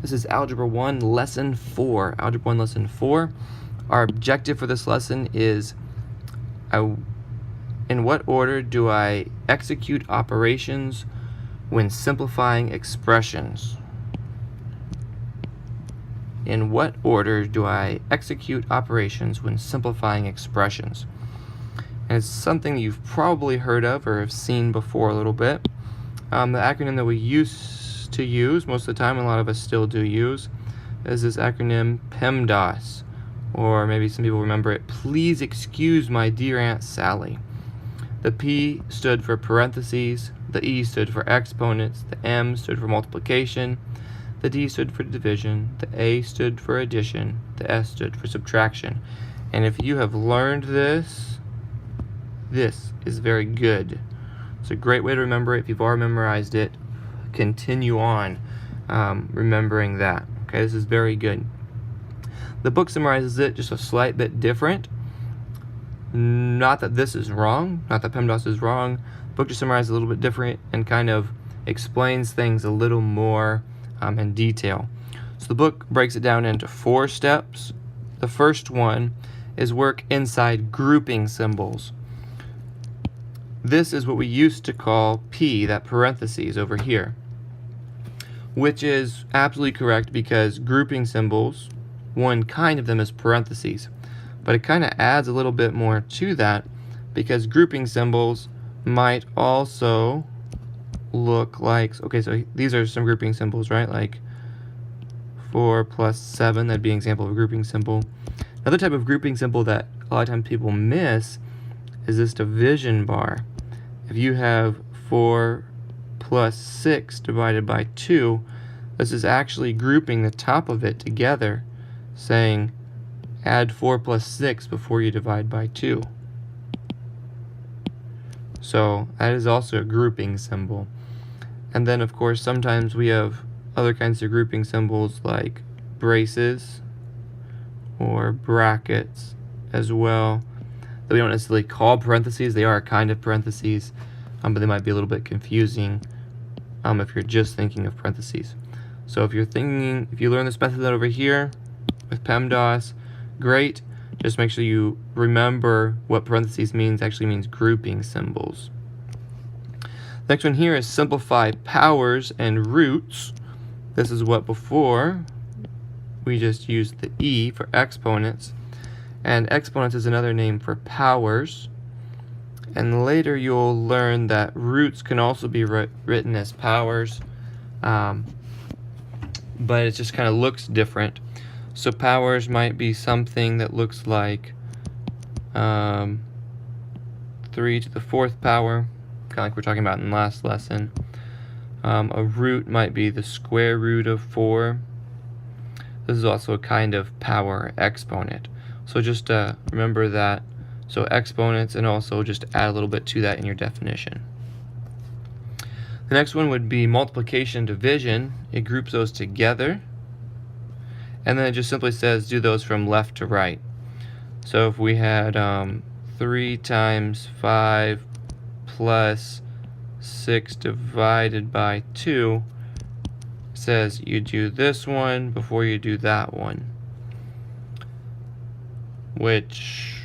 This is Algebra 1, Lesson 4. Algebra 1, Lesson 4. Our objective for this lesson is in what order do I execute operations when simplifying expressions? In what order do I execute operations when simplifying expressions? And it's something you've probably heard of or have seen before a little bit. The acronym that we used to use most of the time, and a lot of us still do use, is this acronym PEMDAS. Or maybe some people remember it, Please Excuse My Dear Aunt Sally. The P stood for parentheses, the E stood for exponents, the M stood for multiplication, the D stood for division, the A stood for addition, the S stood for subtraction. And if you have learned this, this is very good. It's a great way to remember it. If you've already memorized it, continue on remembering that. Okay, this is very good. The book summarizes it just a slight bit different. Not that this is wrong, not that PEMDAS is wrong. The book just summarizes a little bit different and kind of explains things a little more in detail. So the book breaks it down into 4 steps. The first one is work inside grouping symbols. This is what we used to call P, that parentheses over here, which is absolutely correct because grouping symbols, one kind of them is parentheses, but it kind of adds a little bit more to that because grouping symbols might also look like, okay, so these are some grouping symbols, right? Like 4 plus 7, that'd be an example of a grouping symbol. Another type of grouping symbol that a lot of times people miss is this division bar. If you have 4 plus 6 divided by 2, this is actually grouping the top of it together, saying add 4 plus 6 before you divide by 2. So that is also a grouping symbol. And then of course sometimes we have other kinds of grouping symbols like braces or brackets as well, that we don't necessarily call parentheses. They are a kind of parentheses, but they might be a little bit confusing if you're just thinking of parentheses. So if you learn this method over here with PEMDAS, great. Just make sure you remember what parentheses means. Actually means grouping symbols. Next one here is simplify powers and roots. This is what before we just used the E for exponents, and exponents is another name for powers. And later you'll learn that roots can also be written as powers, but it just kind of looks different. So powers might be something that looks like 3 to the 4th power, kind of like we're talking about in the last lesson. A root might be the square root of 4. This is also a kind of power exponent. So just remember that. So exponents, and also just add a little bit to that in your definition. The next one would be multiplication, division. It groups those together. And then it just simply says do those from left to right. So if we had 3 times 5 plus 6 divided by 2, it says you do this one before you do that one. Which,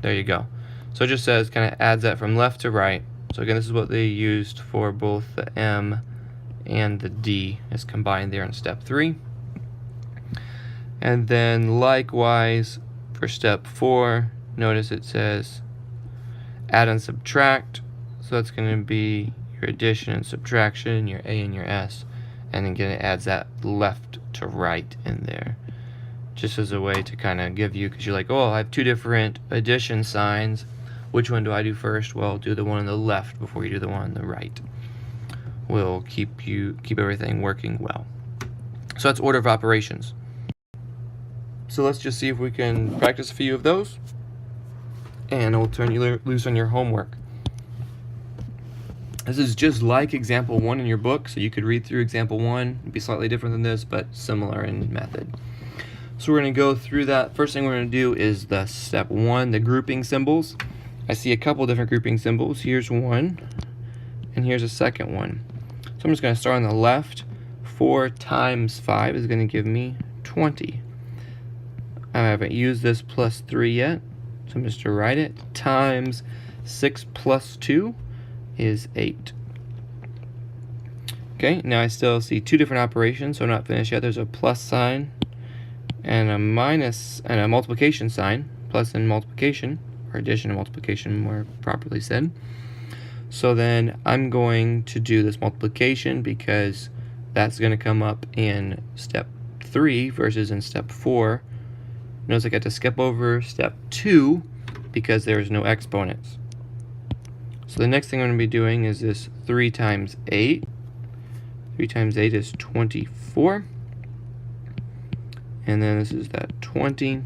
there you go. So it just says, kind of adds that from left to right. So again, this is what they used for both the M and the D is combined there in step 3. And then likewise for step 4, notice it says add and subtract. So that's going to be your addition and subtraction, your A and your S. And again, it adds that left to right in there, just as a way to kind of give you, because you're like, oh, I have 2 different addition signs. Which one do I do first? Well, do the one on the left before you do the one on the right. Will keep everything working well. So that's order of operations. So let's just see if we can practice a few of those, and I'll turn you loose on your homework. This is just like example 1 in your book, so you could read through example 1. It'd be slightly different than this, but similar in method. So we're going to go through that. First thing we're going to do is the step 1, the grouping symbols. I see a couple different grouping symbols. Here's one, and here's a second one. So I'm just going to start on the left 4 times 5 is going to give me 20. I haven't used this plus 3 yet, so I'm just going to write it. Times 6 plus 2 is 8. Okay, now I still see two different operations, so I'm not finished yet. There's a plus sign and a minus and a multiplication sign, plus and multiplication, or addition and multiplication more properly said. So then I'm going to do this multiplication because that's going to come up in step 3 versus in step 4. Notice I got to skip over step 2 because there's no exponents. So the next thing I'm going to be doing is this 3 times 8. 3 times 8 is 24. And then this is that 20.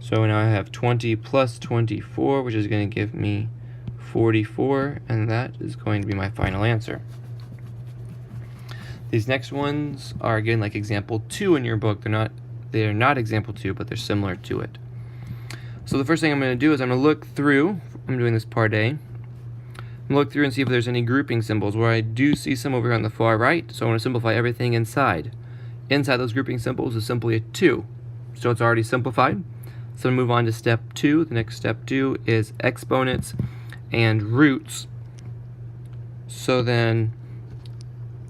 So now I have 20 plus 24, which is going to give me 44, and that is going to be my final answer. These next ones are again like example 2 in your book. They're not example 2, but they're similar to it. So the first thing I'm going to do is I'm going to look through. I'm doing this part A. I'm going to look through and see if there's any grouping symbols, where I do see some over here on the far right, so I want to simplify everything inside. Inside those grouping symbols is simply a 2, so it's already simplified. So I'm going to move on to step 2. The next step 2 is exponents and roots. So then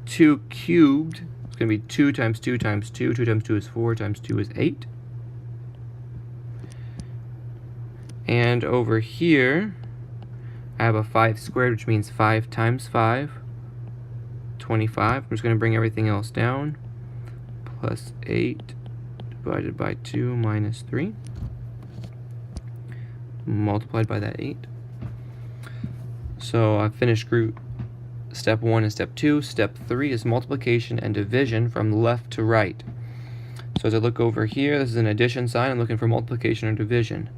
2 cubed is going to be 2 times 2 times 2. 2 times 2 is 4, times 2 is 8. And over here, I have a 5 squared, which means 5 times 5, 25. I'm just going to bring everything else down. Plus 8 divided by 2 minus 3. Multiplied by that 8. So I've finished group step 1 and step 2. Step 3 is multiplication and division from left to right. So as I look over here, this is an addition sign. I'm looking for multiplication or division.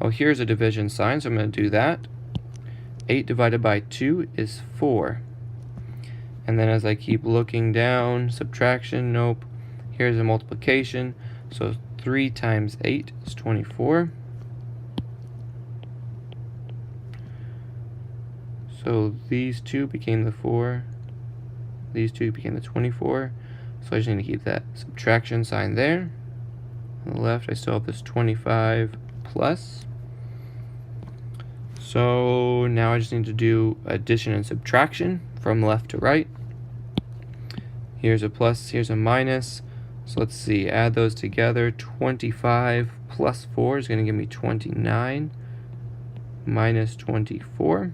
Oh, here's a division sign, so I'm going to do that. 8 divided by 2 is 4. And then as I keep looking down, subtraction, nope. Here's a multiplication. So 3 times 8 is 24. So these two became the 4. These two became the 24. So I just need to keep that subtraction sign there. On the left, I still have this 25 plus. So now I just need to do addition and subtraction from left to right. Here's a plus, here's a minus. So let's see, add those together. 25 plus 4 is going to give me 29 minus 24.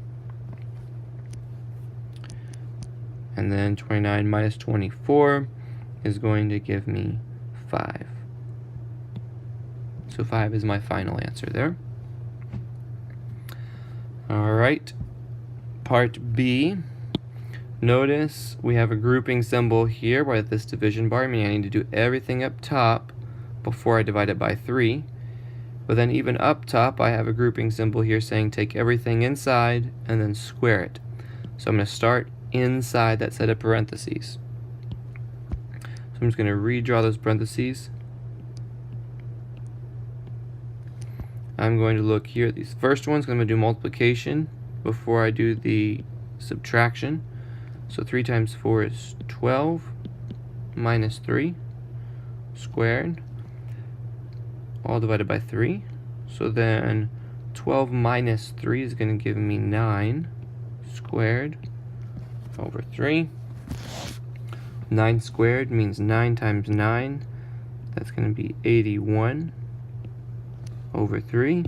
And then 29 minus 24 is going to give me 5. So 5 is my final answer there. Alright, part B. Notice we have a grouping symbol here by this division bar, meaning I need to do everything up top before I divide it by 3. But then even up top, I have a grouping symbol here saying take everything inside and then square it. So I'm going to start inside that set of parentheses. So I'm just going to redraw those parentheses. I'm going to look here at these first ones. I'm going to do multiplication before I do the subtraction. So 3 times 4 is 12 minus 3 squared, all divided by 3. So then 12 minus 3 is going to give me 9 squared over 3. 9 squared means 9 times 9. That's going to be 81 over 3.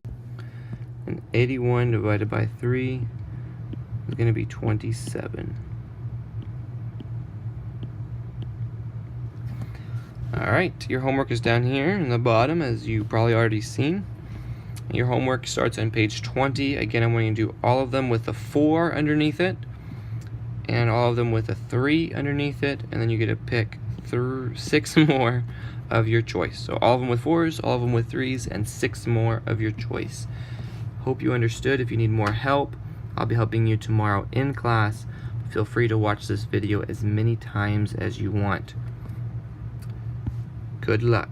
And 81 divided by 3 is going to be 27. Alright, your homework is down here in the bottom, as you probably already seen. Your homework starts on page 20. Again, I'm going to do all of them with a 4 underneath it, and all of them with a 3 underneath it, and then you get to pick 6 more of your choice. So all of them with 4s, all of them with 3s, and 6 more of your choice. Hope you understood. If you need more help, I'll be helping you tomorrow in class. Feel free to watch this video as many times as you want. Good luck.